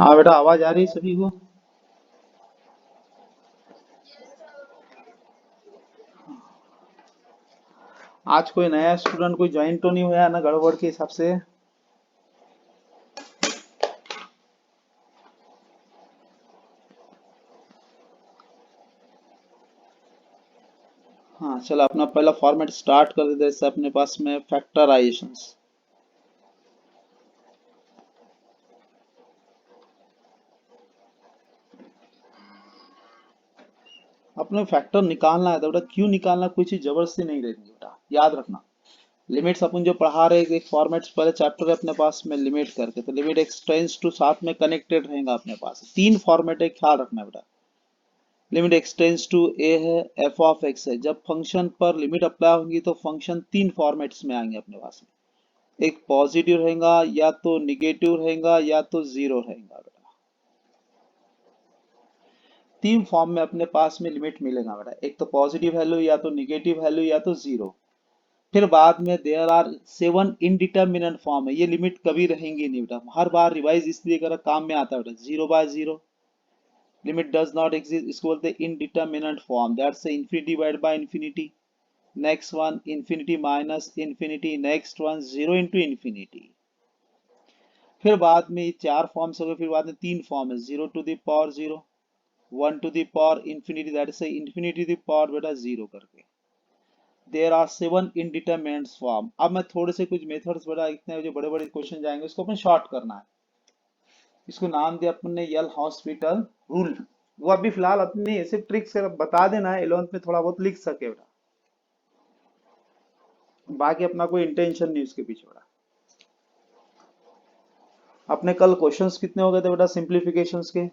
हाँ बेटा, आवाज आ रही है सभी को? आज कोई नया स्टूडेंट कोई ज्वाइन तो नहीं हुआ ना, गड़बड़ के हिसाब से? हाँ चलो, अपना पहला फॉर्मेट स्टार्ट कर देते हैं। इससे अपने पास में फैक्टराइजेशंस। अपने फैक्टर निकालना है तो बेटा क्यों निकालना, कोई चीज जबरदस्ती नहीं रहती बेटा, याद रखना। लिमिट्स अपन जो पढ़ा रहे हैं, एक फॉर्मेट्स पहले चैप्टर है अपने पास में लिमिट करके, तो लिमिट एक्सटेंड्स टू साथ में कनेक्टेड रहेगा अपने पास। तीन फॉर्मेट है, ख्याल रखना बेटा। लिमिट एक्सटेंड्स टू ए है, एफ ऑफ एक्स है। जब फंक्शन पर लिमिट अप्लाई होंगी तो फंक्शन तीन फॉर्मेट्स में आएंगे अपने पास में। एक पॉजिटिव रहेगा, या तो निगेटिव रहेगा, या तो जीरो रहेगा बेटा। तीन फॉर्म में अपने पास में लिमिट मिलेगा बेटा, एक तो पॉजिटिव वैल्यू, या तो निगेटिव वैल्यू, या तो जीरो। फिर बाद में there are seven indeterminate form है। ये लिमिट कभी रहेंगी नहीं बेटा, हर बार रिवाइज इसलिए कर काम में आता है बेटा। Zero by zero limit does not exist, इसको बोलते हैं indeterminate form. That's infinity divide by infinity. Next one infinity minus infinity. Next one zero into infinity. फिर बाद में ये चार फॉर्म्स हो गए। फिर बाद में तीन फॉर्म है, zero to the power zero, one to the power infinity, that is infinity to the power बेटा जीरो करके। There are seven indeterminate form. अब मैं थोड़े से कुछ मेथड्स बेटा, इतने जो बड़े बड़े क्वेश्चन जाएंगे उसको अपन शॉर्ट करना है। इसको नाम दिया अपन ने यल हॉस्पिटल रूल। वो अभी फिलहाल अपने सिर्फ ट्रिक से बता देना है, 11th में थोड़ा बहुत लिख सके बेटा। बाकी अपना कोई इंटेंशन नहीं उसके पीछे बेटा। अपने कल क्वेश्चंस कितने हो गए थे बेटा सिंप्लीफिकेशंस के?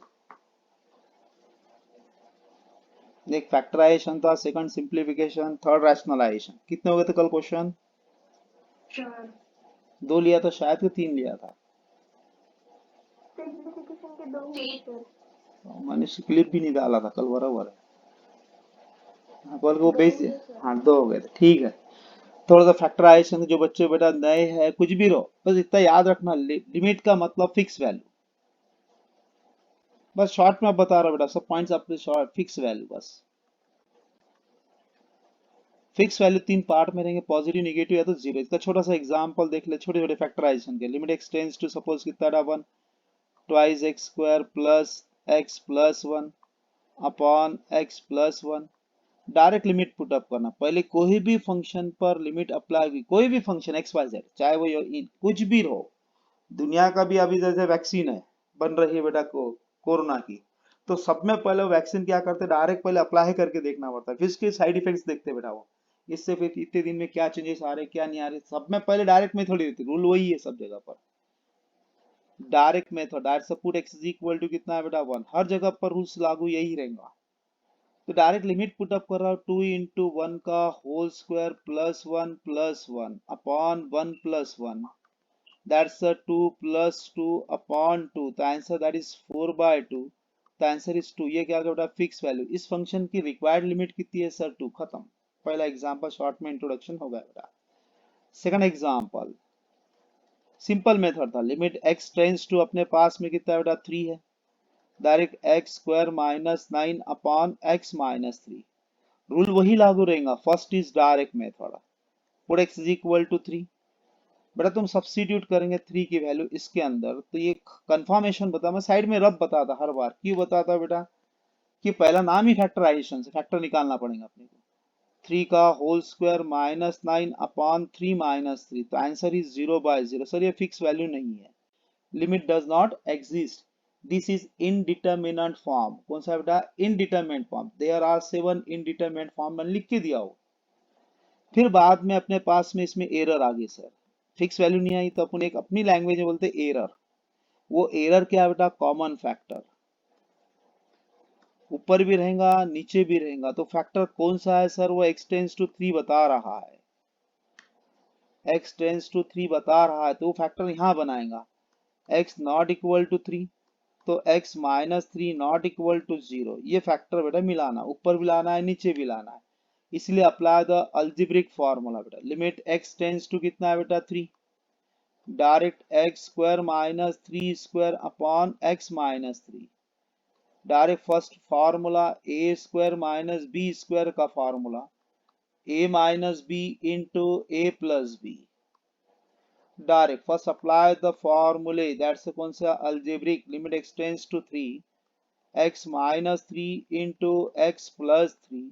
एक फैक्टराइजेशन था, सेकंड सिंप्लीफिकेशन, थर्ड रैशनलाइजेशन। कितने हो गए थे कल क्वेश्चन? चार। दो लिया था शायद, कि तीन लिया था? सिंप्लीफिकेशन के दो हुए सर। मैंने क्लिप भी नहीं डाला था कल, बराबर है। हाँ, कल वो दो बेच। हुए सर। हाँ दो हो गए थे, ठीक है। थोड़ा सा फैक्टराइजेशन, जो बच्चे बेटा नए हैं कुछ भी रहो, बस इतना याद रखना, लिमिट का मतलब फिक्स वैल्यू। बस शॉर्ट में आप बता रहा हूँ बेटा, सब पॉइंट्स आपके शॉर्ट, फिक्स वैल्यू बस। फिक्स वैल्यू तीन पार्ट में रहेंगे, पॉजिटिव, नेगेटिव, या तो जीरो। इसका छोटा सा एग्जांपल देख ले, छोटे छोटे फैक्टराइजेशन के। लिमिट एक्सटेंड्स टू, सपोज कितना था, one twice x square plus x plus one upon x plus one. Direct limit put up करना। पहले कोई भी फंक्शन पर लिमिट अप्लाई हुई, कोई भी फंक्शन एक्स वाई जेड, चाहे वो कुछ भी हो दुनिया का भी। अभी जैसे वैक्सीन है, बन रही है बेटा को कोरोना की, तो सब में पहले वैक्सीन क्या करते हैं, डायरेक्ट पहले अप्लाई करके देखना पड़ता है, फिर इसके साइड इफेक्ट्स देखते हैं बेटा वो। इससे फिर इतने दिन में क्या चेंजेस आ रहे क्या नहीं आ रहे, सब में पहले डायरेक्ट मेथड ही होती है, रूल वही है सब जगह पर। Direct method, direct support x is equal to कितना है बेटा, वन। हर जगह पर रूल्स लागू यही रहेगा। तो डायरेक्ट लिमिट पुट अप कर रहा हूँ, टू इंटू वन का whole square plus one upon one plus one. That's a 2 plus 2 upon 2. The answer that is 4 by 2. The answer is 2. ये क्या हो गया फिक्स वैल्यू। इस फंक्शन की रिक्वायर्ड लिमिट कितनी है सर, 2। खत्म। पहला एग्जांपल शॉर्ट में इंट्रोडक्शन हो गया बेटा। सेकंड एग्जांपल सिंपल मेथड था। लिमिट x टेंड्स टू, अपने पास में कितना है बेटा, 3 है। Direct x square minus nine upon x minus three. Rule वही लागू रहेगा, first is direct method. Put x is equal to 3। बेटा तुम सब्स्टिट्यूट करेंगे 3 की वैल्यू इसके अंदर, तो ये कंफर्मेशन बता, मैं साइड में रब बताता हर बार, क्यों बताता बेटा, कि पहला नाम ही फैक्टराइजेशन से फैक्टर निकालना पड़ेगा अपने को। 3 का whole square minus nine upon three minus three, तो answer is zero by zero. Sir ये फिक्स वैल्यू नहीं है, limit does not exist, this is indeterminate form. कौन सा बेटा, indeterminate form. There are seven indeterminate form, मैंने लिख के दिया हो। फिर बाद में अपने पास में इसमें एरर आ गई सर, फिक्स वैल्यू नहीं आई, तो अपन एक अपनी लैंग्वेज में बोलते एरर। वो एरर क्या है बेटा, कॉमन फैक्टर। ऊपर भी रहेगा नीचे भी रहेगा, तो फैक्टर कौन सा है सर, वो x टेंस टू 3 बता रहा है। x टेंस टू 3 बता रहा है, तो वो फैक्टर यहाँ बनाएगा। x नॉट इक्वल टू 3, तो x minus three not equal to zero. ये फैक्टर बेटा मिलाना, ऊपर भी लाना है नीचे भी लाना है। इसलिए अप्लाई द अल्जेब्रिक फॉर्मूला बेटा। लिमिट x टेंस टू कितना है बेटा, 3। Direct x square minus 3 square upon x minus 3। Direct first formula a square minus b square का formula a minus b into a plus b। Direct first apply the formula, that's a कौन सा algebraic, limit extends to 3 x minus 3 into x plus 3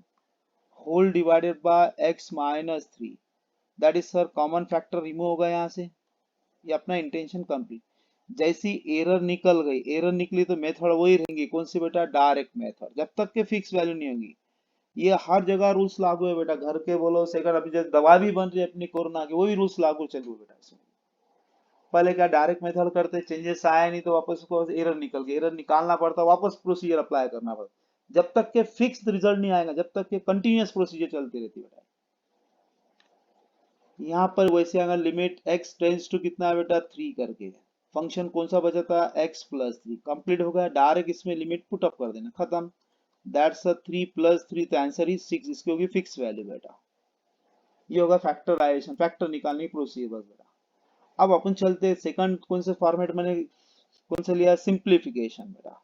whole divided by x minus 3। that is sir common factor remove होगा यहाँ से। ये अपना intention complete. जैसी error निकल गई, एरर निकली तो मेथड वही रहेंगी, कौन सी बेटा, डायरेक्ट मेथड, जब तक के फिक्स वैल्यू नहीं होगी। ये हर जगह रूल्स लागू है बेटा, घर के बोलो सेकंड, अभी जब दवा भी बन रही है अपनी कोरोना की, वही रूल्स लागू चल बेटा इसमें। पहले क्या डायरेक्ट मेथड करते, चेंजेस आया नहीं तो वापस को एरर निकल गया, एरर निकालना पड़ता, वापस प्रोसीजर अप्लाई करना पड़ता, जब तक के फिक्स्ड रिजल्ट नहीं आएगा, जब तक के कंटिन्यूअस प्रोसीजर चलती रहती बेटा। यहाँ पर वैसे अगर लिमिट x टेंस टू कितना है बेटा 3 करके, फंक्शन कौन सा बचा था x प्लस 3, कंप्लीट हो गया। डायरेक्ट इसमें लिमिट पुट अप कर देना, खत्म। दैट्स अ 3 प्लस 3, तो आंसर इज 6, इसकी होगी फिक्स वैल्यू बेटा। ये होगा फैक्टराइजेशन, फैक्टर निकालने की प्रोसीजर बस बेटा। अब अपन चलते हैं सेकंड, कौन से फॉर्मेट मैंने कौन सा लिया, सिंप्लीफिकेशन बेटा।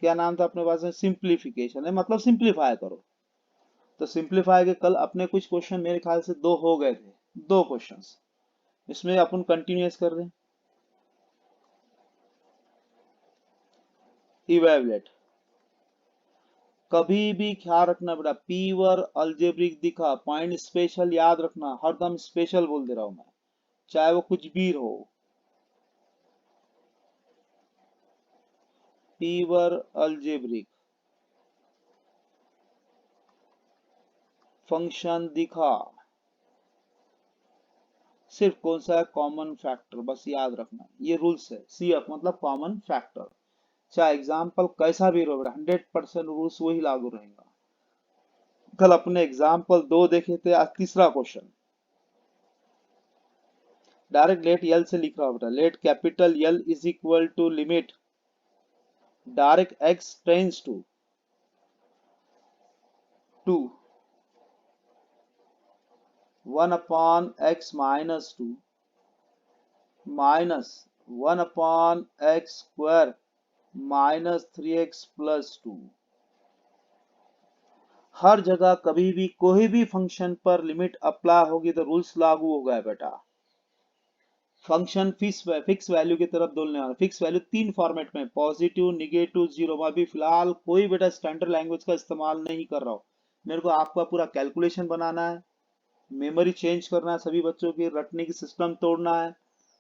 क्या नाम था अपने पास में, सिंप्लीफिकेशन है, मतलब सिंप्लीफाई करो। तो सिंप्लीफाई के कल अपने कुछ क्वेश्चन मेरे ख्याल से 2 हो गए थे, 2 क्वेश्चंस, इसमें अपन कंटिन्यूअस कर रहे हैं। इवेलुएट, कभी भी ख्याल रखना बेटा, पीवर अल्जेब्रिक दिखा पॉइंट स्पेशल याद रखना, हरदम स्पेशल बोल दे रहा हूं मैं, चाहे वो कुछ भी हो। पीवर अल्जेब्रिक फंक्शन दिखा, सिर्फ कौन सा है, कॉमन फैक्टर, बस याद रखना, ये रूल्स है, सीएफ मतलब कॉमन फैक्टर। चाहे एग्जाम्पल कैसा भी रहो बेटा, 100% रूल्स वही लागू रहेगा। कल अपने एग्जाम्पल 2 देखे थे, आज तीसरा क्वेश्चन। डायरेक्ट लेट यल से लिख रहा हूं बेटा, let capital L is equal to limit direct x tends to 1 upon x minus 2 minus 1 upon x square minus 3x plus 2। हर जगह कभी भी कोई भी फंक्शन पर लिमिट अप्लाई होगी तो रूल्स लागू हो गया बेटा। फंक्शन फिक्स वैल्यू की तरफ बोलने वाला, फिक्स वैल्यू 3 फॉर्मेट में, पॉजिटिव, निगेटिव, जीरो। मैं अभी फिलहाल कोई बेटा स्टैंडर्ड लैंग्वेज का इस्तेमाल नहीं कर रहा हूँ, मेरे को आपका पूरा कैलकुलेशन बनाना है, मेमोरी चेंज करना है, सभी बच्चों की रटने की सिस्टम तोड़ना है।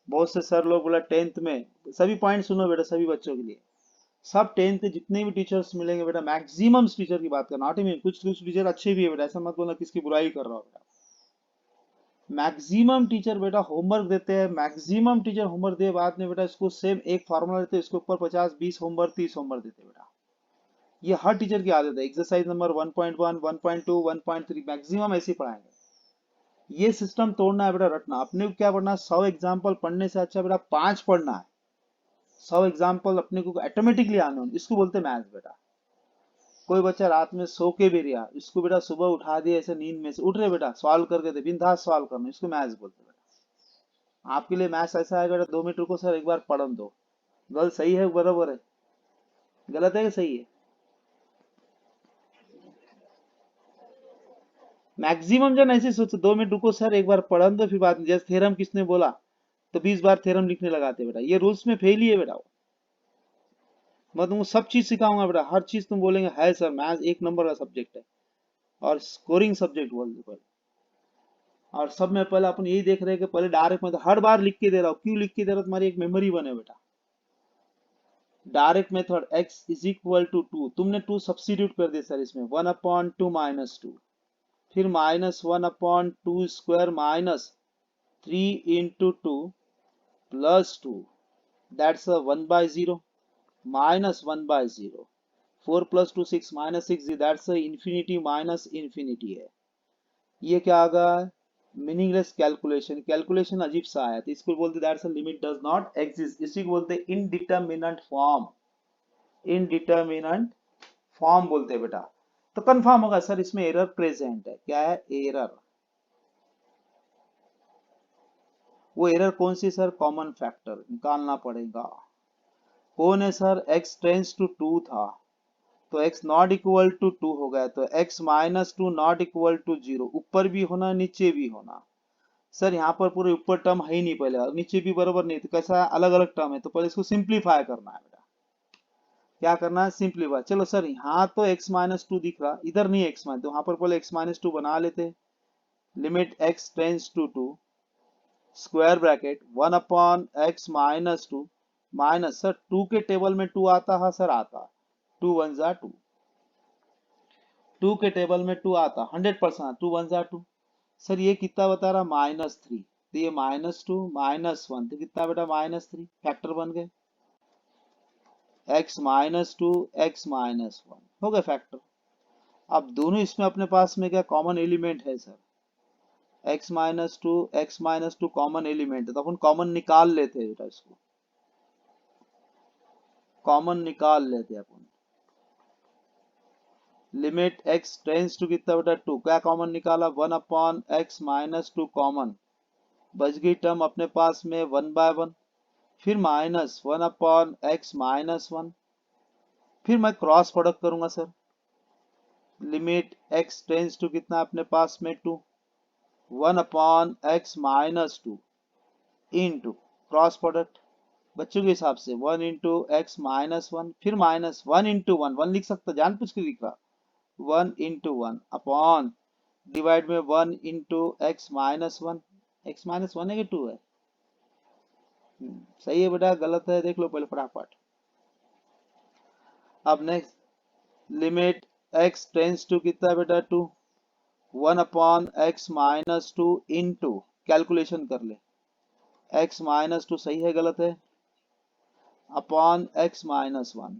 बहुत से सर लोग बोला 10th में, सभी पॉइंट सुनो बेटा सभी बच्चों के लिए, सब 10th के जितने भी टीचर्स मिलेंगे बेटा, मैक्सिमम टीचर की बात करना, नॉट मीन, कुछ कुछ टीचर अच्छे भी है बेटा, ऐसा मत बोलना किसकी बुराई कर रहा हो बेटा। मैक्सिमम टीचर बेटा होमवर्क देते हैं, मैक्सिमम टीचर होमवर्क दे बाद में बेटा इसको सेम एक फार्मूला देते हैं, इसके ऊपर 50-20 होमवर्क 30 होमवर्क देते हैं बेटा। ये हर टीचर की आदत है, एक्सरसाइज नंबर 1.1 1.2 1.3 मैक्सिमम ऐसे ही पढ़ाएंगे। ये सिस्टम तोड़ना है बेटा, रटना। अपने को क्या पढ़ना है, 100 एग्जाम्पल पढ़ने से अच्छा बेटा 5 पढ़ना है। 100 एग्जाम्पल अपने को ऑटोमेटिकली आने होंगे, इसको बोलते हैं मैथ्स बेटा। कोई बच्चा रात में सो के भी रहा, इसको बेटा सुबह उठा दिया ऐसे नींद में से, उठ रहे बेटा सवाल करके दे, बिंदास सवाल करना, इसको मैथ्स बोलते हैं बेटा। आपके लिए मैथ्स ऐसा है बेटा, 2 मिनट रुको सर एक बार पढ़न दो। गलत सही है बराबर है, गलत है कि सही है? मैक्सिमम जन ऐसे सोचते 2 मिनट रुको सर एक बार पढ़न दो फिर बात में, जैसे थ्योरम किसने बोला तो 20 बार थ्योरम लिखने लगाते बेटा, ये रूल्स में फेल ही है बेटा। मैं तुमको सब चीज सिखाऊंगा बेटा, हर चीज तुम बोलेंगे है सर मैथ्स एक नंबर का सब्जेक्ट है और स्कोरिंग सब्जेक्ट बोल दो पहले। और सब में पहले अपन यही देख रहे हैं कि पहले डायरेक्ट मेथड हर बार लिख के दे रहा हूँ, क्यों लिख के दे रहा हूँ, तुम्हारी एक मेमोरी बने बेटा। Direct method x is equal to 2, तुमने 2 सब्स्टिट्यूट कर दिया सर इसमें, 1 अपॉन 2 माइनस 2, फिर minus 1 upon 2 square minus 3 into 2 plus 2, that's 1 by 0 minus 1 by 0, 4 plus 2 6 minus 6, that's infinity minus infinity है। ये क्या आ गया, मीनिंगलेस कैलकुलेशन, कैलकुलेशन अजीब सा आया, तो इसको बोलते that's limit does not exist, इसी को बोलते इनडिटरमिनेंट फॉर्म, इनडिटरमिनेंट फॉर्म बोलते हैं बेटा। तो कंफर्म होगा सर इसमें एरर प्रेजेंट है। क्या है? एरर। वो एरर कौन सी सर? कॉमन फैक्टर निकालना पड़ेगा। कौन है सर? x टेंस टू 2 था, तो x नॉट इक्वल टू 2 हो गया, तो x minus 2 not equal to 0। ऊपर भी होना, नीचे भी होना। सर यहाँ पर पूरे ऊपर टर्म है ही नहीं पहले, और नीचे भी बराबर नहीं, तो कैसा है? अलग अलग टर्म है, तो पहले इसको सिंप्लीफाई करना है बेटा। क्या करना है? सिंप्लीफाई। चलो सर यहाँ तो x माइनस 2 दिख रहा, इधर नहीं x माइनस, तो यहाँ पर पहले x माइनस 2 बना लेते। Limit x tends to 2 square bracket 1 upon x minus 2 minus, sir 2 के टेबल में 2 आता है सर? आता। 2 वन जा 2, 2 के टेबल में 2 आता 100%, 2 वन जा 2। सर ये कितना बता रहा? -3, तो ये -2 -1, तो कितना बेटा? -3। फैक्टर बन गए, x माइनस 2 x माइनस 1 हो गए फैक्टर। अब दोनों इसमें अपने पास में क्या कॉमन एलिमेंट है sir? x minus two common element है, तो अपन कॉमन निकाल लेते हैं बेटा, इसको कॉमन निकाल लेते हैं अपन। लिमिट x टेंस टू कितना बेटा? 2, क्या कॉमन निकाला? 1 अपॉन x माइनस 2 कॉमन, बच गई टर्म अपने पास में 1/1, फिर माइनस 1 अपॉन x माइनस 1, फिर मैं क्रॉस प्रोडक्ट करूंगा sir. Limit x tends to कितना अपने पास में? 2, 1 upon x minus 2 into cross product बच्चों के हिसाब से 1 इंटू एक्स माइनस 1, फिर माइनस 1 इंटू 1, 1 लिख सकता, जान पूछ के लिख रहा। 1 इंटू 1 अपॉन डिवाइड में 1 into x minus 1। X minus 1 है कि 2 है? सही है बेटा, गलत है? देख लो पहले फटाफट। अब next, limit x tends to कितना बेटा? 2, 1 upon x minus 2 into, calculation कर ले, x माइनस 2 सही है गलत है? अपॉन x माइनस 1,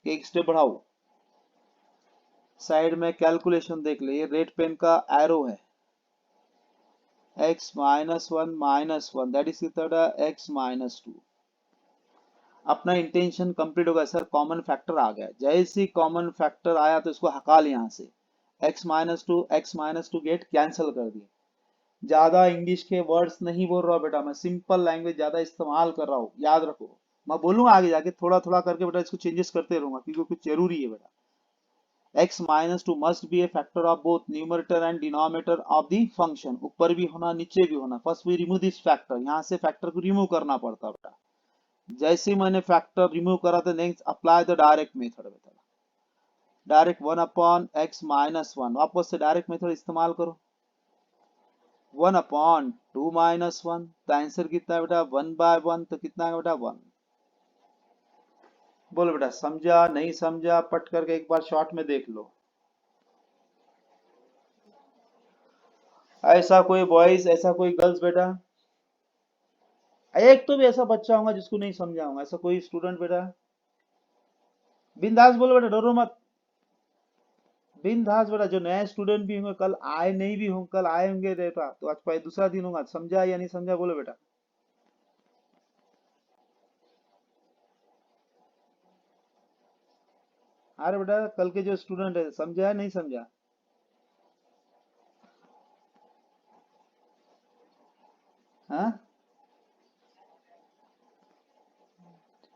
एक स्टेप बढ़ाओ, साइड में कैलकुलेशन देख ले, ये रेड पेन का एरो है। x माइनस 1 दैट इज कितना? x minus 2। अपना इंटेंशन कंप्लीट होगा सर, कॉमन फैक्टर आ गया। जैसे ही कॉमन फैक्टर आया तो इसको हकाल यहाँ से, x minus two get cancel कर दिए। ज्यादा इंग्लिश के वर्ड्स नहीं बोल रहा बेटा, मैं सिंपल लैंग्वेज ज्यादा इस्तेमाल कर रहा हूँ, याद रखो। मैं बोलूंगा आगे जाके थोड़ा थोड़ा करके बेटा, इसको चेंजेस करते रहूंगा क्योंकि कुछ जरूरी है बेटा। x minus 2 must be a factor of both numerator and denominator of the function। ऊपर भी होना, नीचे भी होना। First we remove this factor, यहाँ से फैक्टर को रिमूव करना पड़ता बेटा। जैसे ही मैंने फैक्टर रिमूव करा तो next apply the direct method बेटा। डायरेक्ट 1 अपॉन x माइनस 1, वापस से डायरेक्ट मेथड इस्तेमाल करो। 1 अपॉन 2 माइनस 1, तो आंसर कितना है बेटा? 1/1, तो कितना है बेटा? 1। बोलो बेटा, समझा नहीं समझा? पट करके एक बार शॉर्ट में देख लो। ऐसा कोई बॉयज, ऐसा कोई गर्ल्स बेटा? एक तो भी ऐसा बच्चा होगा जिसको नहीं समझाऊंगा, ऐसा कोई स्टूडेंट बेटा? बिंदास बोलो बेटा, डरो मत। बिंदास बेटा, जो नए स्टूडेंट भी होंगे, कल आए नहीं भी होंगे, कल आए होंगे बेटा, तो आज भाई दूसरा दिन होगा, समझा या नहीं समझा? बोलो बेटा। अरे बेटा, कल के जो स्टूडेंट है, समझा है नहीं समझा? हाँ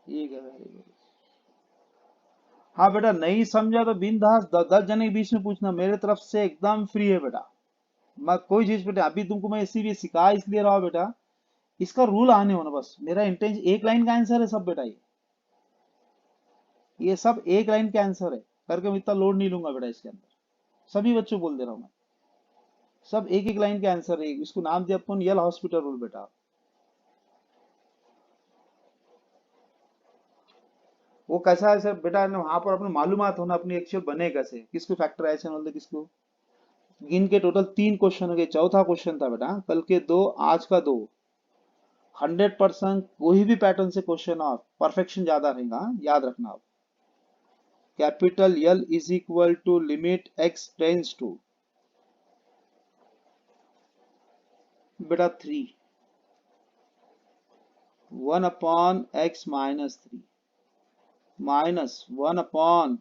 ठीक है, वेरी गुड। हाँ बेटा, नहीं समझा तो बिंदास 10 जने के बीच में पूछना, मेरे तरफ से एकदम फ्री है बेटा। मैं कोई चीज बेटा, अभी तुमको मैं इसीलिए सिखा इसलिए रहा हूँ बेटा, इसका रूल आने होना बस। मेरा इंटेंशन, एक लाइन का आंसर है सब बेटा, ये सब एक लाइन का आंसर है करके, मैं इतना लोड नहीं लूंगा बेटा इसके अंदर। सभी बच्चों बोल दे रहा हूँ मैं, सब एक एक लाइन का आंसर है। इसको नाम दिया अपन यल हॉस्पिटल रूल बेटा। वो कैसा है सर बेटा, वहां पर अपने मालूमात होना अपनी एक्चुअल बने कैसे, किसको फैक्टराइजेशन बोलते, किसको। गिन के टोटल 3 क्वेश्चन हो गए, चौथा क्वेश्चन था बेटा, कल के 2, आज का 2। 100% कोई भी पैटर्न से क्वेश्चन आप परफेक्शन ज्यादा रहेगा, याद रखना आप। Capital L is equal to limit x tends to बेटा 3, 1 upon x minus 3 minus 1 upon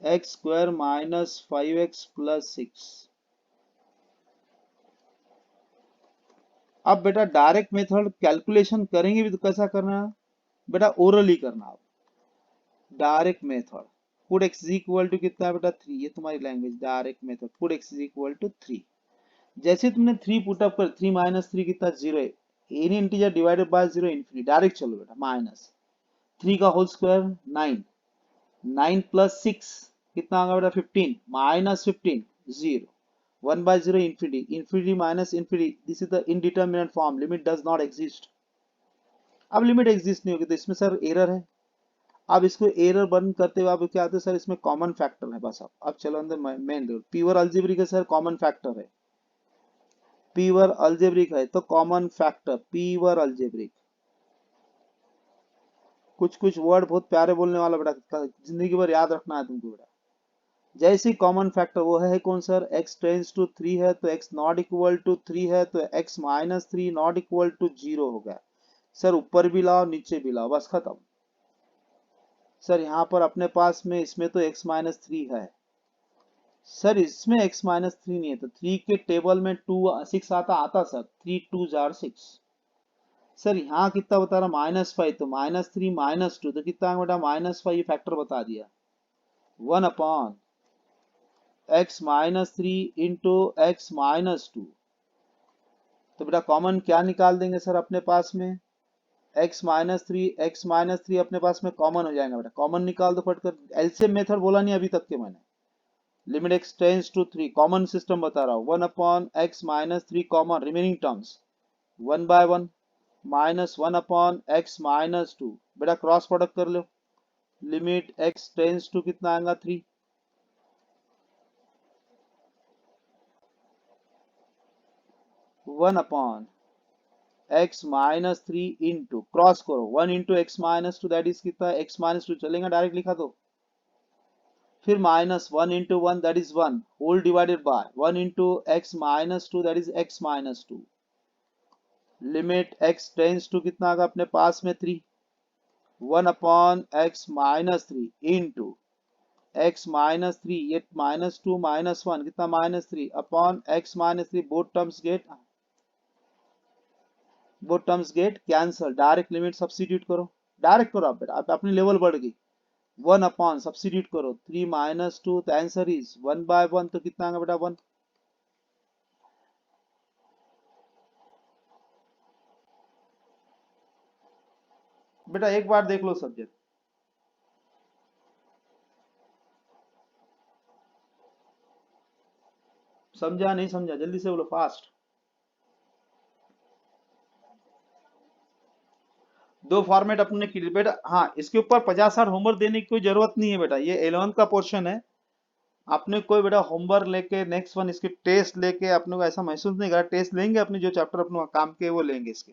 x square minus 5x plus 6। अब बेटा डायरेक्ट मेथड कैलकुलेशन करेंगे भी तो कैसा करना है बेटा, ओरली करना। आप direct method put x is equal to कितना है बेटा 3, ये तुम्हारी language direct method. Put x is equal to 3, जैसे तुमने 3 पुट अप कर 3 माइनस 3 कितना 0 है, any integer divided by 0 infinity, direct चलो बेटा माइनस 3 का होल स्क्वायर 9, 9 प्लस 6 कितना होगा बेटा 15, minus 15 0, 1 by 0 infinity, infinity minus infinity, this is the indeterminate form, limit does not exist। अब लिमिट एग्जिस्ट नहीं होगी तो इसमें सर एरर है। अब इसको एरर बंद करते हुए आप क्या आते हैं सर, इसमें कॉमन फैक्टर है बस। अब चलो अंदर मेन रूल, प्योर अलजेब्रिक है सर, कॉमन फैक्टर है, प्योर अलजेब्रिक है तो कॉमन फैक्टर प्योर अलजेब्रिक। कुछ कुछ वर्ड बहुत प्यारे बोलने वाला बेटा, जिंदगी भर याद रखना है तुमको बेटा। जैसे कॉमन फैक्टर वो है कौन सर, x टेंस टू 3 है तो x नॉट इक्वल टू 3 है तो x minus 3 not equal to 0 हो गया। सर ऊपर भी लाओ नीचे भी लाओ, बस खत्म। सर यहाँ पर अपने पास में इसमें तो x माइनस 3 है, सर इसमें x माइनस 3 नहीं है तो 3 के टेबल में 6 आता सर, 3 2 जार 6। सर यहाँ कितना बता रहा -5, तो -3 -2 तो कितना बेटा -5, फैक्टर बता दिया 1 upon x minus 3 into x minus 2। तो बेटा कॉमन क्या निकाल देंगे सर अपने पास में, x माइनस थ्री अपने पास में कॉमन हो जाएगा बेटा, कॉमन निकाल दो फट कर। एलसीएम मेथड बोला नहीं अभी तक के मैंने, limit x tends to 3 common system बता रहा हूँ, 1 upon x minus 3 common, remaining terms 1 by 1 minus 1 upon x minus 2, बेटा क्रॉस प्रोडक्ट कर लो, लिमिट x टेंस टू कितना आएगा 3, 1 upon x minus 3 into cross करो 1 into x minus 2 that is कितना x माइनस 2, चलेगा डायरेक्ट लिखा दो, फिर minus 1 into 1 that is 1 whole divided by 1 into x minus 2 that is x minus 2, limit x tends to कितना आएगा अपने पास में 3, 1 upon x minus 3 into x minus 3, ये माइनस 2 माइनस 1 कितना minus 3 upon x minus 3, both terms get cancel, direct limit substitute करो, direct करो आप बेटा, आप अपनी लेवल बढ़ गई, 1 अपॉन सब्स्टिट्यूट करो 3 माइनस 2 तो आंसर इज 1 बाय 1, तो कितना आएगा बेटा 1। बेटा एक बार देख लो सब्जेक्ट, समझा नहीं समझा, जल्दी से बोलो फास्ट। दो फॉर्मेट अपने की बेटा, हाँ इसके ऊपर 50-60 होमवर्क देने की कोई जरूरत नहीं है बेटा, ये 11th का पोर्शन है। आपने कोई बेटा होमवर्क लेके नेक्स्ट वन इसके टेस्ट लेके अपने को ऐसा महसूस नहीं करा, टेस्ट लेंगे अपने जो चैप्टर अपने काम के वो लेंगे इसके,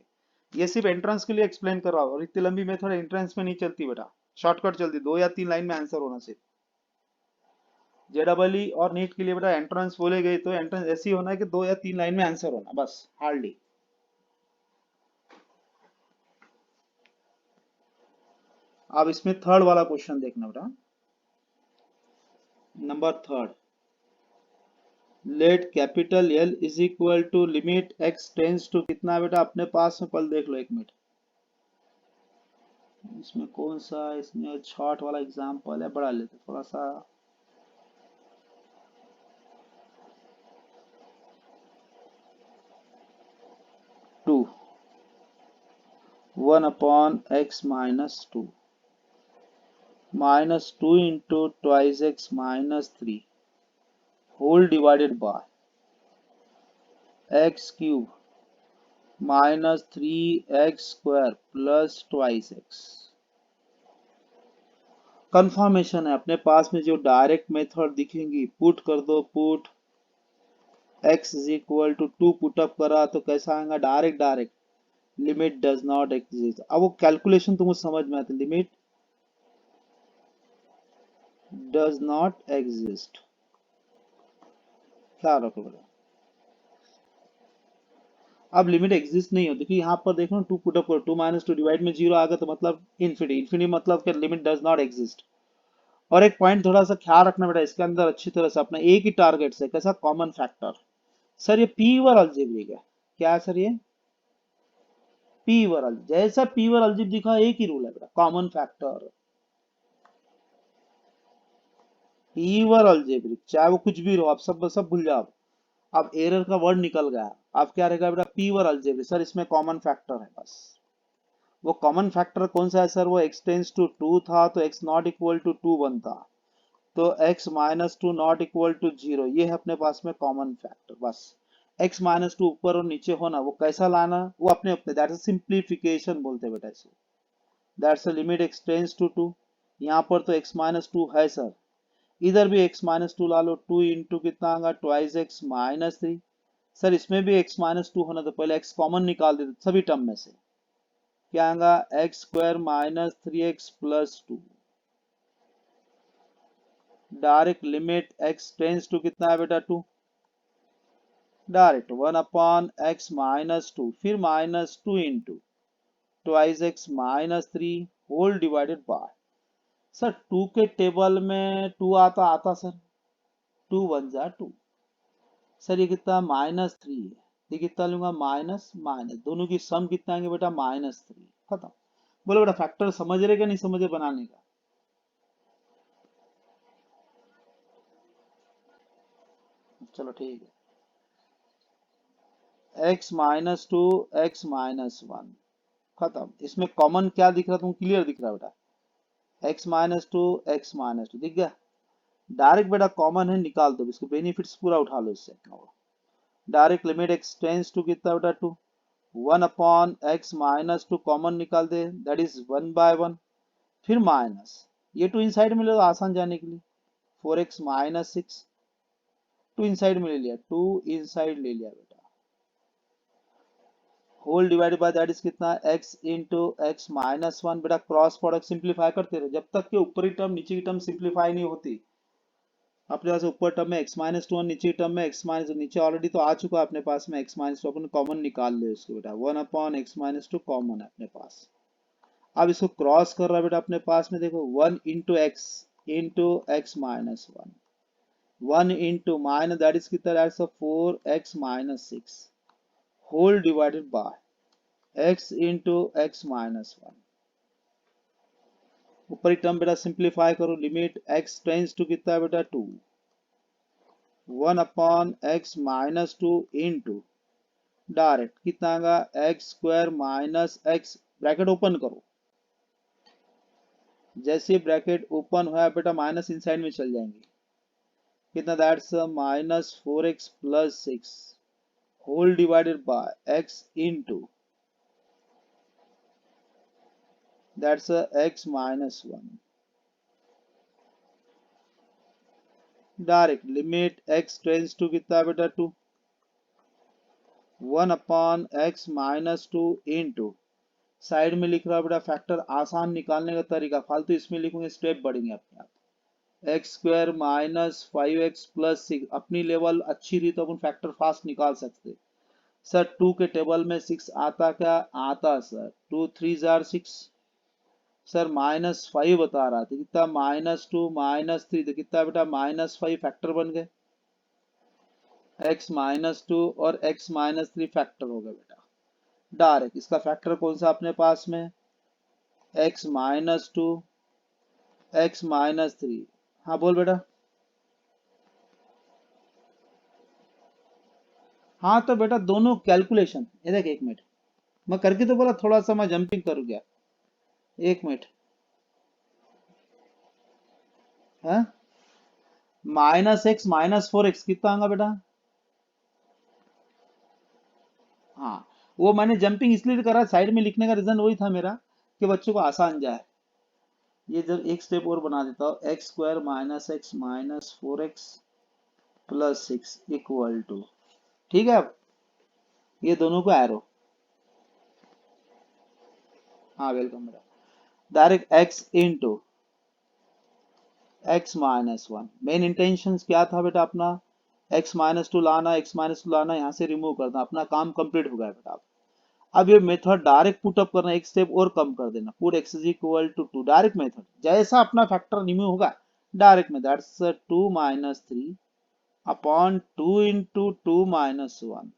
ये सिर्फ एंट्रेंस के लिए एक्सप्लेन कर रहा हूँ, और इतनी लंबी मेथड एंट्रेंस में नहीं चलती बेटा, शॉर्टकट चलती, 2 या 3 लाइन में आंसर होना सिर्फ। जेडबलई और नीट के लिए बेटा एंट्रेंस बोले गए तो एंट्रेंस ऐसी होना है कि 2 या 3 लाइन में आंसर होना बस, हार्डली। अब इसमें थर्ड वाला क्वेश्चन देखना बेटा, number third, let capital L is equal to limit x tends to कितना बेटा अपने पास में, पल देख लो 1 मिनट, इसमें कौन सा, इसमें शॉर्ट वाला एग्जांपल है, बड़ा लेते थोड़ा सा, 2 1 upon x minus 2 minus 2 into twice x minus 3 whole divided by x cube minus 3x square plus twice x। Confirmation है अपने पास में, जो डायरेक्ट मेथड दिखेंगी पुट कर दो, put x is equal to 2 put up करा तो कैसा आएगा, direct direct, limit does not exist. अब वो कैलकुलेशन तुमको समझ में आती, लिमिट डज नॉट एग्जिस्ट, क्या रखो बेटा, अब लिमिट एग्जिस्ट नहीं होती, क्योंकि यहाँ पर देखो 2 पुट अप करो, 2 माइनस 2 डिवाइड में 0 आ गया तो मतलब इन्फिनिटी, इन्फिनिटी मतलब क्या, लिमिट डज नॉट एग्जिस्ट। और एक पॉइंट थोड़ा सा ख्याल रखना बेटा इसके अंदर अच्छी तरह से, अपना एक ही टारगेट से कैसा कॉमन फैक्टर। सर ये पी वर अलजेब्रिक है, क्या है सर ये पी वर जैसा पी वर अलजेब्रिक दिखा, एक ही रूल है बेटा, कॉमन फैक्टर। पी वर अलजेब्रिक चाहे वो कुछ भी रहो, आप सब सब भूल जाओ। अब एरर का वर्ड निकल गया, अब क्या रहेगा बेटा पी वर अलजेब्रिक। सर इसमें कॉमन फैक्टर है बस। वो कॉमन फैक्टर कौन सा है सर, वो x टेंस टू 2 था तो x नॉट इक्वल टू 2 बनता, तो x minus two not equal to 0, ये है अपने पास में कॉमन फैक्टर बस। x माइनस टू ऊपर और नीचे होना, वो कैसा लाना, वो अपने अपने, दैट इज सिंप्लीफिकेशन बोलते हैं बेटा इसे। That's a limit x tends to 2, यहाँ पर तो x माइनस टू है सर, इधर भी x माइनस टू ला लो, 2 इंटू कितना आएगा ट्वाइस x माइनस 3। सर इसमें भी x माइनस टू होना, तो पहले x कॉमन निकाल देते सभी टर्म में से, क्या आएगा x square minus 3x plus 2। Direct limit x tends to कितना है बेटा 2, डायरेक्ट 1 अपॉन x माइनस 2, फिर minus 2 into twice x minus 3 whole divided by. Sir 2 के टेबल में 2 आता आता सर, 2 बन जा 2। सर ये कितना माइनस 3 है, ये कितना लूंगा माइनस माइनस, दोनों की सम कितना आएंगे बेटा माइनस 3, खत्म। बोलो बेटा फैक्टर समझ रहे क्या नहीं समझे बनाने का। चलो ठीक है, x minus to x minus one, खत्म। इसमें कॉमन क्या दिख रहा, तुम क्लियर दिख रहा बेटा, x minus to x minus to दिख गया। डायरेक्ट बेटा कॉमन है निकाल दो, इसके बेनिफिट्स पूरा उठा लो इससे। Direct limit x tends to कितना बेटा 2, 1 upon x minus two common निकाल दे, दैट इज 1 बाय 1, फिर माइनस ये 2 इनसाइड में ले लो आसान जाने के लिए, 4x माइनस 6, 2 इनसाइड में ले लिया, 2 इनसाइड ले लिया बेटा, whole divided by that is कितना x into x minus one. बेटा क्रॉस प्रोडक्ट सिंप्लीफाई करते रहे जब तक कि ऊपरी टर्म नीचे की टर्म सिंप्लीफाई नहीं होती। अपने पास ऊपर टर्म में x माइनस टू और नीचे टर्म में x माइनस, नीचे ऑलरेडी तो आ चुका है अपने पास में x minus to, upon common निकाल ले उसको बेटा, 1 upon x minus two common है अपने पास। अब इसको क्रॉस कर रहा है बेटा अपने पास में, देखो 1 into x minus one, 1 into minus that is कितना, that's 4x minus 6 whole divided by x into x minus one. ऊपरी टर्म बेटा सिंप्लीफाई करो, लिमिट x टेंस टू कितना है बेटा 2, 1 upon x minus two into direct कितना आएगा x square minus x, bracket open करो, जैसे ब्रैकेट ओपन हुआ बेटा माइनस इनसाइड में चल जाएंगे, कितना that's minus 4x plus 6 whole divided by x into that's x minus one. Direct limit x tends to कितना है बेटा 2, 1 upon x minus two into side में लिख रहा है बेटा फैक्टर, आसान निकालने का तरीका, फालतू इसमें लिखूंगे स्टेप बढ़ेंगे अपने आप। X square minus 5x plus 6, अपनी लेवल अच्छी रही तो अपन फैक्टर फास्ट निकाल सकते। सर 2 के टेबल में 6 आता क्या आता सर, 2 3 जार 6, सर माइनस 5 बता रहा था, कितना माइनस 2 माइनस 3, तो कितना बेटा माइनस 5 फैक्टर बन गए, x माइनस 2 और x माइनस 3 फैक्टर हो गए बेटा। डायरेक्ट इसका फैक्टर कौन सा अपने पास में, x minus to x minus 3। हाँ बोल बेटा। हाँ तो बेटा दोनों कैलकुलेशन, ये देख एक मिनट मैं करके तो बोला, थोड़ा सा मैं जंपिंग कर गया, एक मिनट। है माइनस एक्स माइनस 4x कितना आएगा बेटा, हाँ वो मैंने जंपिंग इसलिए करा, साइड में लिखने का रीजन वही था मेरा कि बच्चों को आसान जाए। ये जब एक स्टेप और बना देता हूँ, x square minus 4x plus 6 equal to, ठीक है। अब ये दोनों को एरो, हाँ वेलकम बेटा, direct x into x minus one. Main intention क्या था बेटा अपना, x माइनस टू लाना, x माइनस टू लाना, यहाँ से रिमूव करना, अपना काम कंप्लीट हो गया बेटा। अब ये मेथड डायरेक्ट पुट अप करना, एक स्टेप और कम कर देना, put x is equal to 2, direct method, जैसा अपना फैक्टर रिमूव होगा डायरेक्ट में that's 2 minus 3 upon 2 into 2 minus 1.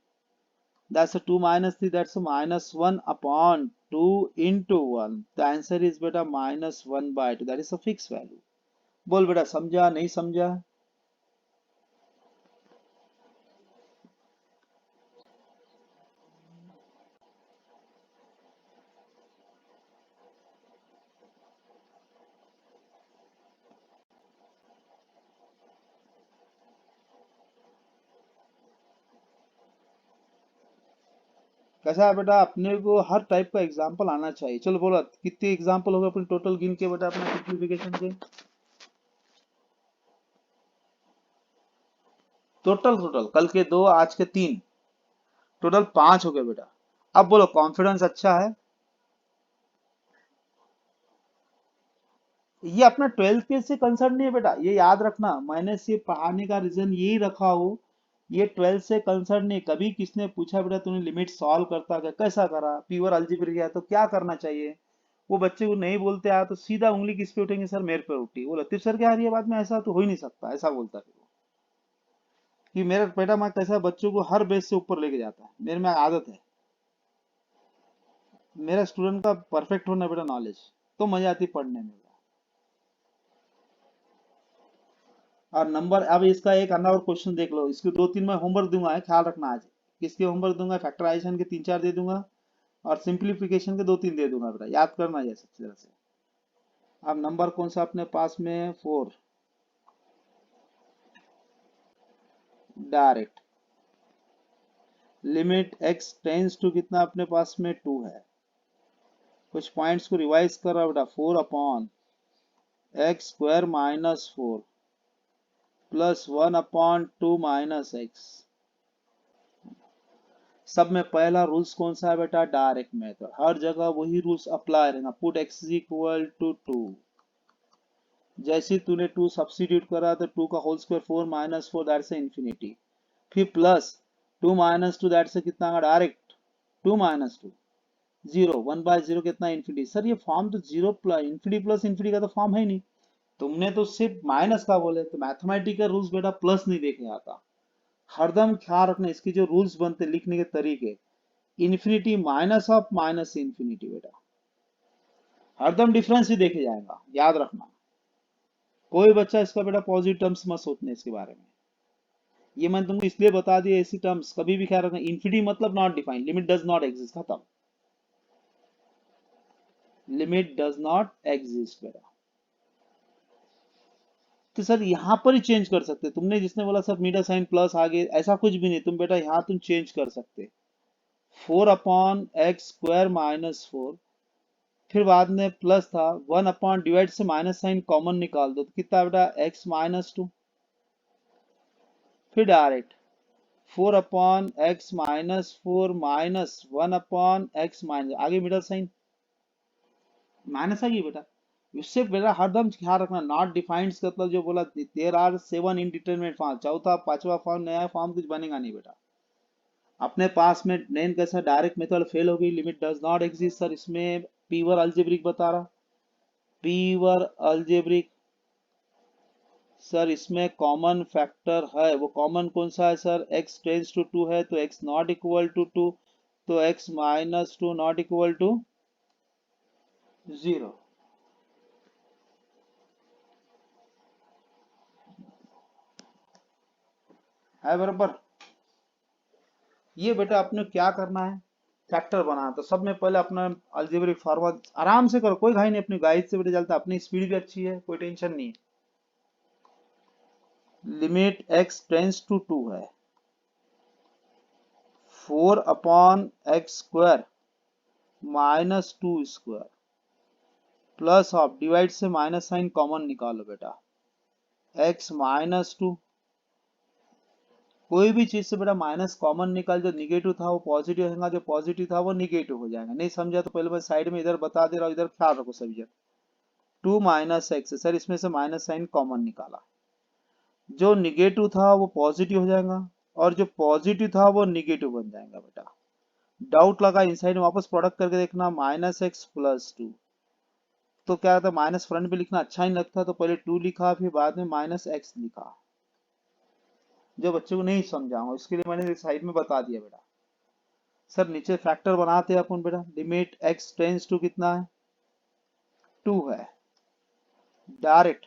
That's a 2 minus 3, that's a minus 1 upon 2 into 1. The answer is beta minus 1 by 2. That is a fixed value. बोल बेटा समझा नहीं समझा? कैसा है बेटा? अपने को हर टाइप का एग्जाम्पल आना चाहिए। चलो बोला कितने एग्जाम्पल हो गए अपने टोटल गिन के बेटा अपना सिंप्लीफिकेशन के? टोटल कल के 2 आज के 3 टोटल 5 हो गए बेटा। अब बोलो कॉन्फिडेंस अच्छा है? ये अपना 12th के से कंसर्न नहीं है बेटा, ये याद रखना। मैंने सिर्फ पढ़ाने का रीजन यही रखा हो, ये 12th से कंसर्न नहीं। कभी किसने पूछा बेटा तूने लिमिट सॉल्व करता क्या, कैसा करा, प्योर अलजेब्रिक है तो क्या करना चाहिए, वो बच्चे को नहीं बोलते आया तो सीधा उंगली किस पे उठेंगे? सर मेरे पे उठी। वो लतीफ सर क्या ये बात में ऐसा तो हो ही नहीं सकता, ऐसा बोलता है वो। कि मेरा बेटा मैं कैसा बच्चों को हर बेस से ऊपर लेके जाता है, मेरे में आदत है। मेरा स्टूडेंट का परफेक्ट होना बेटा नॉलेज, तो मजा आती पढ़ने में। और नंबर, अब इसका एक अन्ना और क्वेश्चन देख लो, इसके 2-3 मैं होमवर्क दूंगा, है ख्याल रखना। आज किसके होमवर्क दूंगा? फैक्टराइजेशन के 3-4 दे दूंगा और सिंप्लीफिकेशन के 2-3 दे दूंगा बेटा, याद करना है सबसे तरह से। अब नंबर कौन सा अपने पास में? 4 direct. Limit x tends to कितना अपने पास में? 2 है। कुछ पॉइंट्स को रिवाइज कर रहा बेटा। 4 upon x square minus 4 plus 1 upon 2 minus x. सब में पहला रूल्स कौन सा है बेटा? Direct method. हर जगह वही रूल्स अप्लाई रहेगा। Put x is equal to 2। जैसे तूने 2 सब्स्टिट्यूट करा तो 2 का whole square 4 minus 4 that's infinity. फिर प्लस 2 माइनस 2 दैट्स कितना का? डायरेक्ट 2 माइनस 2 0 1 बाय 0 कितना? इंफिनिटी। सर ये फॉर्म तो 0 प्लस इंफिनिटी प्लस इंफिनिटी का तो फॉर्म है नहीं, तुमने तो सिर्फ माइनस का बोले। तो मैथमेटिकल रूल्स बेटा प्लस नहीं देखे आता। हरदम ख्याल रखना इसके जो रूल्स बनते लिखने के तरीके, infinity minus of minus infinity बेटा, हरदम डिफरेंस ही देखे जाएगा, याद रखना। कोई बच्चा इसका बेटा पॉजिटिव टर्म्स मत सोचने इसके बारे में। ये मैंने तुमको इसलिए बता दिया, ऐसी टर्म्स कभी भी ख्याल रखना। इंफिनिटी मतलब not defined, limit does not exist, खत्म। लिमिट डज नॉट एग्जिस्ट बेटा। तो सर यहाँ पर ही चेंज कर सकते, तुमने जिसने बोला सर मीटर साइन प्लस आगे, ऐसा कुछ भी नहीं। तुम बेटा यहाँ तुम चेंज कर सकते। 4 अपॉन एक्स स्क्वायर माइनस 4, फिर बाद में प्लस था 1 अपॉन डिवाइड से माइनस साइन कॉमन निकाल दो तो कितना बेटा? x minus 2। फिर direct 4 upon x minus 4 minus 1 upon x minus, आगे मिडल साइन माइनस आ गई बेटा। इससे बेटा हरदम ख्याल रखना, नॉट डिफाइंड मतलब जो बोला देयर आर 7 इनडिटरमिनेट फॉर्म, चौथा पांचवा फॉर्म नया फॉर्म कुछ बनेगा नहीं बेटा। अपने पास में नैन कैसा डायरेक्ट मेथड फेल हो गई, limit does not exist. Sir इसमें पीवर अलजेब्रिक बता रहा, पीवर अलजेब्रिक। सर इसमें कॉमन फैक्टर है, वो कॉमन कौन सा है सर? x टेंस टू 2 है तो x नॉट इक्वल टू 2, तो x minus 2 not equal to 0 है बराबर। ये बेटा अपने क्या करना है? फैक्टर बनाना। तो सब में पहले अपना अलजेब्रिक फॉर्मूला आराम से करो, कोई घाई नहीं, अपनी गाइड से बेटा चलता, अपनी स्पीड भी अच्छी है, कोई टेंशन नहीं है। लिमिट x टेंस टू 2 है, 4 upon x square minus 2 square plus of divide से माइनस साइन कॉमन निकालो बेटा, x माइनस 2। कोई भी चीज से बेटा माइनस कॉमन निकाल, जो निगेटिव था वो पॉजिटिव होगा, जो पॉजिटिव था वो निगेटिव हो जाएगा। नहीं समझा तो पहले मैं साइड में इधर बता दे रहा हूँ, इधर ख्याल रखो सभी जगह। 2 माइनस एक्स, सर इसमें से माइनस साइन कॉमन निकाला, जो निगेटिव था वो पॉजिटिव हो जाएगा और जो पॉजिटिव था वो निगेटिव बन जाएगा बेटा। डाउट लगा इनसाइड में वापस प्रोडक्ट करके देखना, माइनस एक्स प्लस 2 तो क्या था, माइनस फ्रंट में लिखना अच्छा नहीं लगता, तो पहले 2 लिखा, फिर बाद में माइनस एक्स लिखा। जो बच्चों को नहीं समझाऊंगा इसके लिए मैंने साइड में बता दिया बेटा। सर नीचे फैक्टर बनाते हैं अपन बेटा। लिमिट एक्स टेंस टू कितना है, 2 है। डायरेक्ट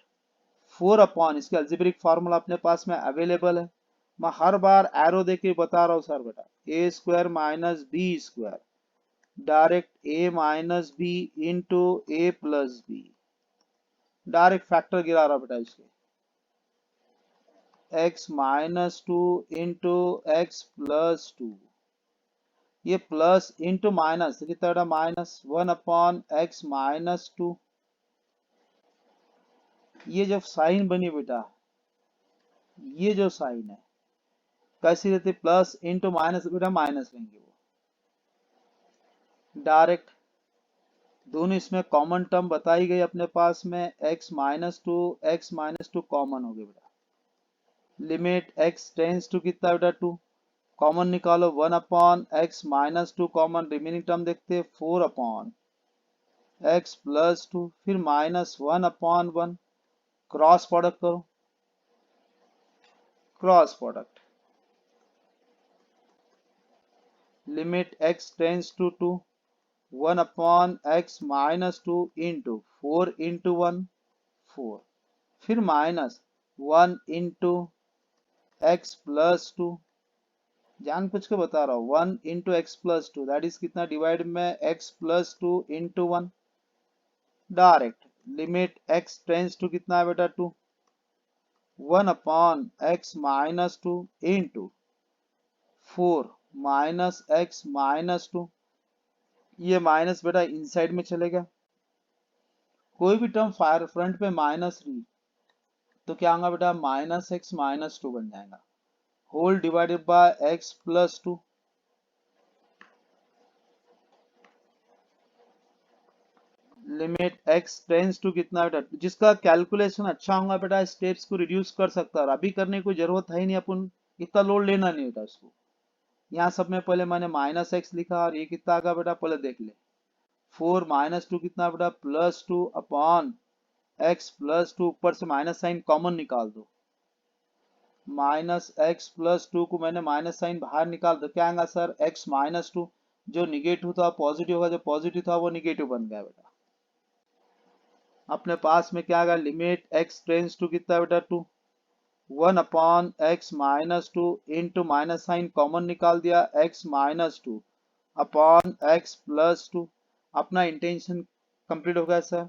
4 अपॉन, इसके अल्जेब्रिक फार्मूला अपने पास में अवेलेबल है। मैं हर बार एरो देके बता रहा हूँ सर बेटा, a square minus b square, direct a minus b into A plus b. Direct factor गिरा रहा बेटा इसके, x minus 2 into x plus 2। ये प्लस इंटू माइनस कितना, माइनस 1 अपॉन एक्स माइनस 2। ये जब साइन बनी बेटा, ये जो साइन है कैसी रहती, प्लस इंटू माइनस बेटा, माइनस लेंगे वो। डायरेक्ट दोनों इसमें कॉमन टर्म बताई गई अपने पास में, x minus 2 x minus 2 common हो गया बेटा। लिमिट x टेंस टू कितना बेटा, 2। कॉमन निकालो, 1 upon x minus 2 common, remaining term देखते 4 अपॉन एक्स प्लस 2, फिर माइनस 1 अपॉन 1। क्रॉस प्रोडक्ट करो, cross product, limit x tends to 2, 1 upon x minus 2 into 4 into 1 4, फिर माइनस 1 इंटू एक्स प्लस 2। जान पूछ के बता रहा हूँ, 1 into x plus 2 that is कितना, डिवाइड में x plus 2 into 1। Direct limit x tends to कितना है बेटा, 2, 1 upon x minus 2 into 4 minus x minus 2। ये माइनस बेटा इनसाइड में चलेगा, कोई भी टर्म फायर फ्रंट पे माइनस रही तो क्या होगा बेटा, माइनस एक्स माइनस 2 बन जाएगा, whole divided by x plus 2। Limit x tends to कितना बेटा, जिसका कैलकुलेशन अच्छा होगा बेटा स्टेप्स को रिड्यूस कर सकता है, और अभी करने की जरूरत है ही नहीं, अपन इतना लोड लेना नहीं होता उसको। यहाँ सब में पहले मैंने माइनस एक्स लिखा, और ये कितना आगा बेटा पहले देख ले, 4 माइनस 2 कितना बेटा, प्लस 2 अपॉन एक्स प्लस 2, ऊपर से माइनस साइन कॉमन निकाल दो, माइनस एक्स प्लस 2 को मैंने माइनस साइन बाहर निकाल दो, क्या आएगा सर, एक्स माइनस 2, जो निगेटिव था पॉजिटिव होगा, जो पॉजिटिव था वो निगेटिव बन गया बेटा। अपने पास में क्या आएगा, लिमिट x टेंस टू कितना बेटा, 2, 1 upon x minus 2 into minus sign common निकाल दिया, x minus 2 upon x plus 2। अपना इंटेंशन कंप्लीट हो गया sir.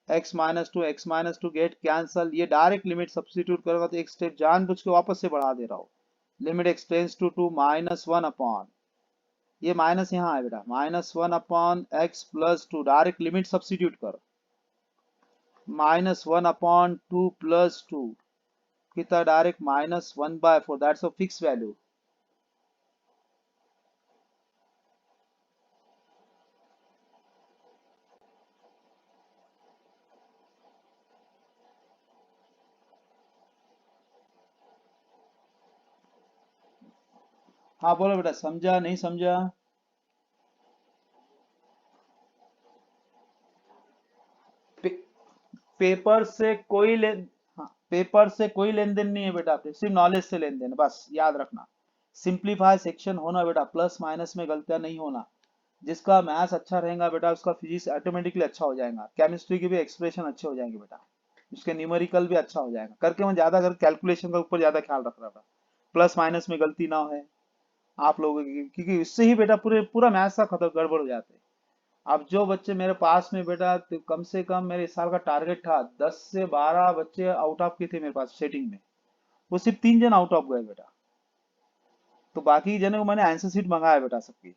x minus two get cancel, ये डायरेक्ट लिमिट सब्स्टिट्यूट करोगा तो एक स्टेप जानबूझ के वापस से बढ़ा दे रहा हूँ। Limit x tends to 2 minus 1 upon, ये माइनस यहाँ है बेटा, minus 1 upon x plus 2, direct limit substitute करो, माइनस 1 अपॉन 2 प्लस 2 कितना, direct minus 1/4, that's a fix value. हाँ बोलो बेटा, समझा नहीं समझा? पे, पेपर से कोई ले, हाँ पेपर से कोई लेन देन नहीं है बेटा, आपके सिर्फ नॉलेज से लेन देन है, बस याद रखना। सिंप्लीफाई सेक्शन होना बेटा, प्लस माइनस में गलतियां नहीं होना। जिसका मैथ्स अच्छा रहेगा बेटा उसका फिजिक्स ऑटोमेटिकली अच्छा हो जाएगा, केमिस्ट्री के भी एक्सप्रेशन अच्छे हो जाएंगे बेटा, उसके न्यूमेरिकल भी अच्छा हो जाएगा। करके मैं ज्यादा कर कैलकुलेशन का ऊपर ज्यादा ख्याल रख रहा था, प्लस माइनस में गलती ना हो आप लोगों की, क्योंकि इससे ही बेटा पूरे पूरा मैथ्स का खत्म गड़बड़ हो जाते हैं। अब जो बच्चे मेरे पास में बेटा, तो कम से कम मेरे इस साल का टारगेट था 10 से 12 बच्चे आउट ऑफ के थे मेरे पास सेटिंग में, वो सिर्फ 3 जन आउट ऑफ गए बेटा। तो बाकी जनों को मैंने आंसर शीट मंगाया बेटा सबकी,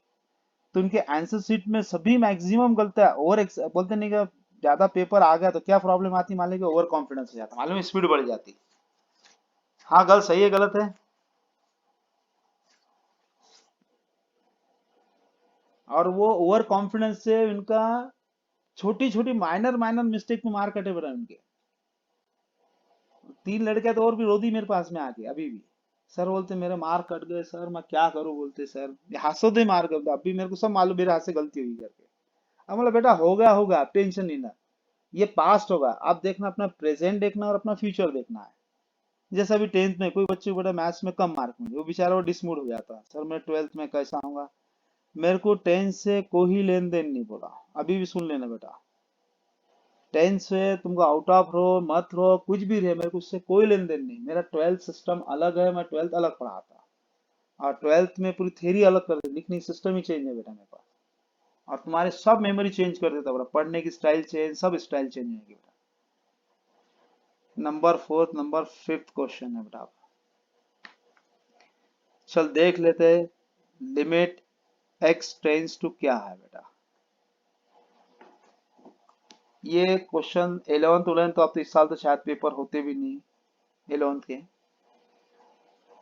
तो उनके आंसर शीट में सभी मैक्सिमम गलतियां, बोलते नहीं कि ज्यादा पेपर आ गया तो क्या प्रॉब्लम आती, मान लो कि ओवर कॉन्फिडेंस हो जाता, मालूम स्पीड बढ़ जाती। हाँ गलत सही है गलत है, और वो ओवर कॉन्फिडेंस से उनका छोटी छोटी माइनर माइनर मिस्टेक में मार कटे बेटा उनके। 3 लड़के तो और भी रोदी मेरे पास में आके अभी भी, सर बोलते मेरे मार कट गए सर, मैं क्या करूं, बोलते सर हाथों दे मार गए, अभी मेरे को सब मालूम मेरे हाथ से गलती हुई करके। अब बोला बेटा होगा होगा, टेंशन नहीं ना, ये पास्ट होगा, आप देखना अपना प्रेजेंट देखना और अपना फ्यूचर देखना है। जैसे अभी 10th में कोई बच्चे को बेटा मैथ्स में कम मार्क मिले, वो बेचारा वो डिसमूड हो जाता है, सर मैं 12th में कैसा आऊंगा। मेरे को 10th से कोई लेन देन नहीं बोला, अभी भी सुन लेना बेटा। 10th से तुमको आउट ऑफ रहो मत रहो कुछ भी रहे, मेरे को उससे कोई लेन देन नहीं। मेरा 12th सिस्टम अलग है, मैं 12th अलग पढ़ाता, और 12th में पूरी थ्योरी अलग कर दी, लिखने की सिस्टम ही चेंज है बेटा मेरे पास। और तुम्हारे सब मेमोरी चेंज कर देता बेटा, पढ़ने की स्टाइल चेंज, सब स्टाइल चेंज होगी बेटा। नंबर 4 नंबर 5 क्वेश्चन है बेटा आपका। चल देख लेते हैं, लिमिट x टेंस टू क्या है बेटा। ये क्वेश्चन 11th 11th तो अब तो इस साल तो शायद पेपर होते भी नहीं 11th के,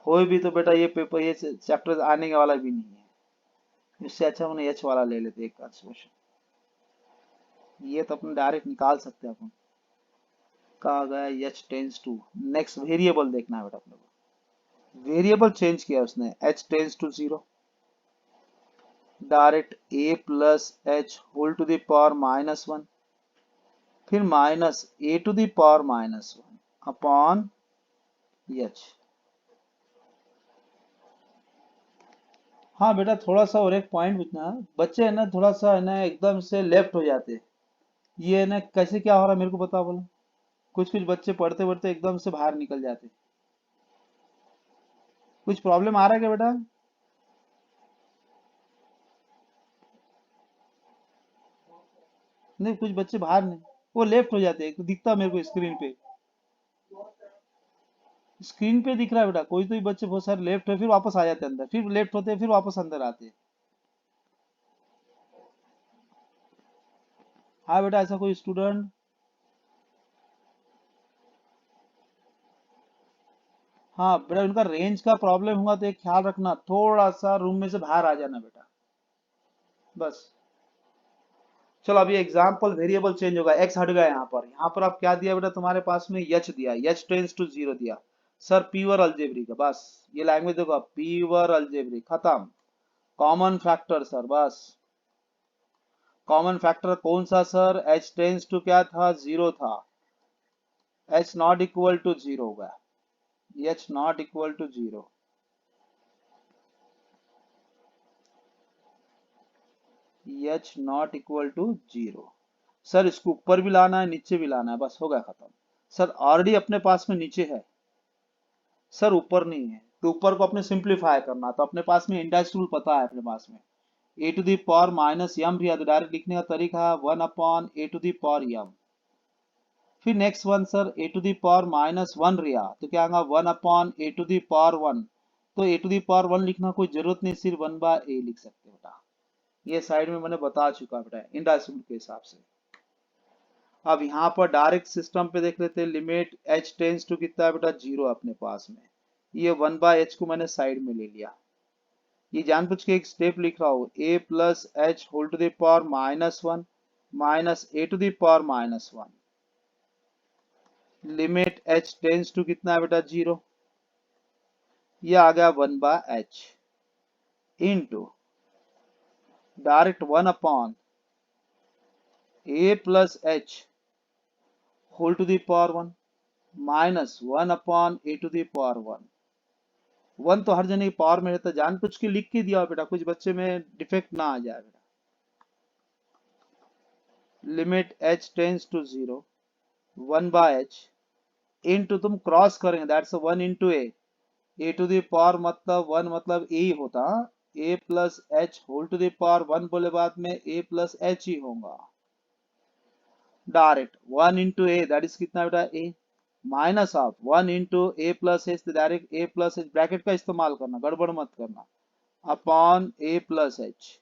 हो भी तो बेटा ये पेपर ये चैप्टर आने के वाला भी नहीं है। इससे अच्छा हमने एच वाला ले लेते एक क्वेश्चन, ये तो अपन डायरेक्ट निकाल सकते हैं अपन। कहा गया H tends to, next variable देखना है बेटा अपने को। वेरिएबल चेंज किया उसने, H tends to 0, direct a plus H whole to the power -1, फिर minus a to the power -1 upon H. हाँ बेटा थोड़ा सा और एक पॉइंट पूछना है, बच्चे है ना थोड़ा सा है ना एकदम से लेफ्ट हो जाते हैं। ये है ना कैसे क्या हो रहा है मेरे को बता बोलो। कुछ कुछ बच्चे पढ़ते पढ़ते एकदम से बाहर निकल जाते, कुछ प्रॉब्लम आ रहा है क्या बेटा? नहीं कुछ बच्चे बाहर नहीं, वो लेफ्ट हो जाते हैं, तो दिखता मेरे को स्क्रीन पे, स्क्रीन पे दिख रहा है बेटा। कोई तो भी बच्चे बहुत सारे लेफ्ट है फिर वापस आ जाते हैं अंदर, फिर लेफ्ट होते हैं फिर वापस अंदर आते हैं। हाँ बेटा ऐसा कोई स्टूडेंट? हाँ बेटा उनका रेंज का प्रॉब्लम हुआ तो एक ख्याल रखना, थोड़ा सा रूम में से बाहर आ जाना बेटा, बस। चलो अभी एग्जाम्पल वेरिएबल चेंज होगा, एक्स हट गया यहाँ पर आप क्या दिया बेटा, तुम्हारे पास में एच दिया, एच टेंस टू 0 दिया। सर प्योर अलजेब्रिक है, बस ये लैंग्वेज देखो, प्योर अलजेब्रिक खत्म। कॉमन फैक्टर सर, बस कॉमन फैक्टर कौन सा सर, एच टेंस टू क्या था, 0 था, एच नॉट इक्वल टू 0 होगा, H not equal to 0, H not equal to 0। Sir इसको ऊपर भी लाना है नीचे भी लाना है, बस हो गया खत्म। सर ऑलरेडी अपने पास में नीचे है, सर ऊपर नहीं है, तो ऊपर को अपने सिंप्लीफाई करना, तो अपने पास में इंडेक्स रूल पता है अपने पास में, a to the power minus m रिया, तो डायरेक्ट लिखने का तरीका है 1 upon A to the power m. फिर next one sir a to the power -1 रिया, तो क्या आएगा 1 upon A to the power 1, तो ए टू दी पावर 1 लिखना कोई जरूरत नहीं, सिर्फ 1 बाय ए लिख सकते हो बेटा। ये साइड में मैंने बता चुका बेटा इंडेक्स रूल के हिसाब से। अब यहाँ पर डायरेक्ट सिस्टम पे देख लेते हैं, लिमिट एच टेंस टू कितना है बेटा, 0 अपने पास में, ये 1 बाय एच को मैंने साइड में ले लिया। ये जानबूझ के एक स्टेप लिख रहा हूँ, a plus H whole to the power -1 minus A to the power -1, limit H tends to कितना है बेटा, 0, ये आ गया 1 by H into direct 1 upon a plus H whole to the power 1 minus 1 upon A to the power 1। 1 तो हर जने की power में रहता है, जानबूझ के लिख के दिया बेटा, कुछ बच्चे में डिफेक्ट ना आ जाए बेटा। Limit H tends to 0, 1 by H into, तुम क्रॉस करेंगे that's 1 into a to the power मतलब 1 मतलब ए ही होता, a plus H whole to the power 1 बोले बाद में ए प्लस एच ही होगा, direct 1 into a that is कितना बेटा a, minus of 1 into A plus h, direct a plus h bracket का इस्तेमाल करना, गड़बड़ मत करना, upon A plus H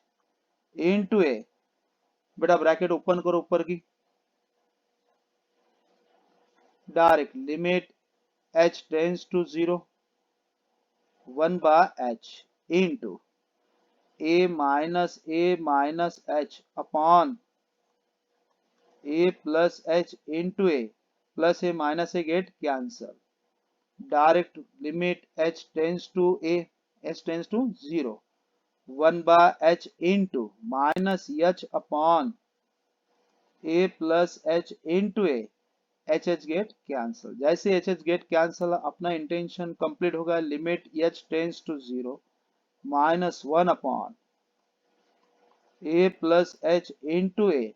into A, बेटा ब्रैकेट ओपन करो ऊपर की, direct limit H tends to 0, 1 by H into A minus H upon A plus H into A, plus A minus A get cancel, direct limit H tends to A, H tends to 0, 1 by H into minus H upon A plus H into A, H H get cancel. जैसे H H get cancel अपना intention complete होगा, limit H tends to zero minus one upon A plus H into A,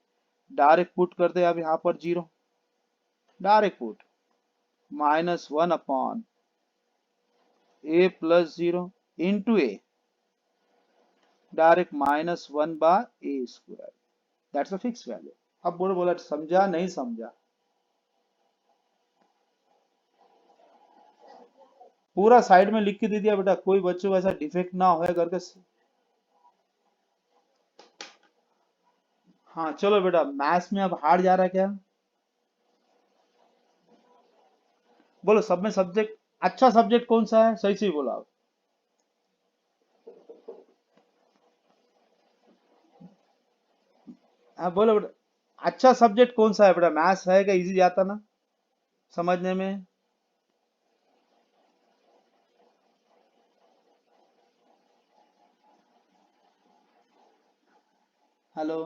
direct put कर दे अब यहाँ पर zero, direct put minus one upon A plus zero into A, direct minus one by A square, that's a fix value. अब बोलो बोला समझा नहीं समझा? पूरा साइड में लिख के दे दिया बेटा, कोई बच्चों को ऐसा डिफेक्ट ना हो करके। हाँ चलो बेटा, मैथ्स में अब हार्ड जा रहा है क्या? बोलो सब में सब्जेक्ट, अच्छा सब्जेक्ट कौन सा है, सही से ही बोलो आप। हाँ बोलो बेटा, अच्छा सब्जेक्ट कौन सा है बेटा? मैथ्स है क्या? इजी जाता ना समझने में? हेलो।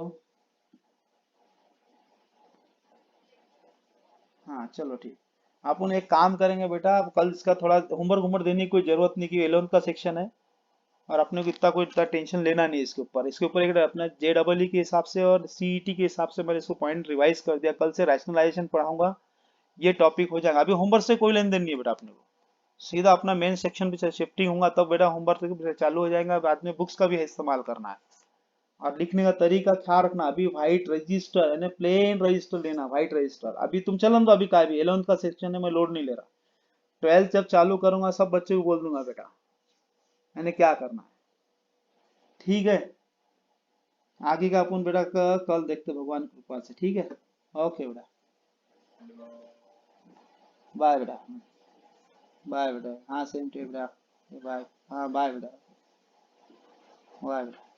हाँ चलो ठीक। अपन एक काम करेंगे बेटा, अब कल इसका थोड़ा होमवर्क होमवर्क देने की कोई जरूरत नहीं, कि 11th का सेक्शन है और अपने को इतना कोई इतना टेंशन लेना नहीं इसके ऊपर। इसके ऊपर एक अपना जे डबल ई के हिसाब से और सीईटी के हिसाब से मैंने इसको पॉइंट रिवाइज कर दिया। कल से रैशनलाइजेशन पढ़ाऊंगा, ये टॉपिक हो जाएगा। अभी होमवर्क से कोई लेन देन नहीं है बेटा अपने को, सीधा अपना मेन सेक्शन पे शिफ्टिंग होगा तब बेटा होमवर्क चालू हो जाएगा। बाद में बुक्स का भी इस्तेमाल करना है। और लिखने का तरीका ख्याल रखना, अभी व्हाइट रजिस्टर यानी प्लेन रजिस्टर लेना, व्हाइट रजिस्टर। अभी तुम चलन तो अभी का भी 11th का सेक्शन है, मैं लोड नहीं ले रहा। 12th जब चालू करूंगा सब बच्चे को बोल दूंगा बेटा मैंने क्या करना है, ठीक है? आगे का अपन बेटा कल देखते भगवान की कृपा से, ठीक है? ओके बेटा, बाय बेटा। बाय बेटा, हाँ सेम टू बेटा, बाय। हाँ बाय बेटा, बाय बेटा।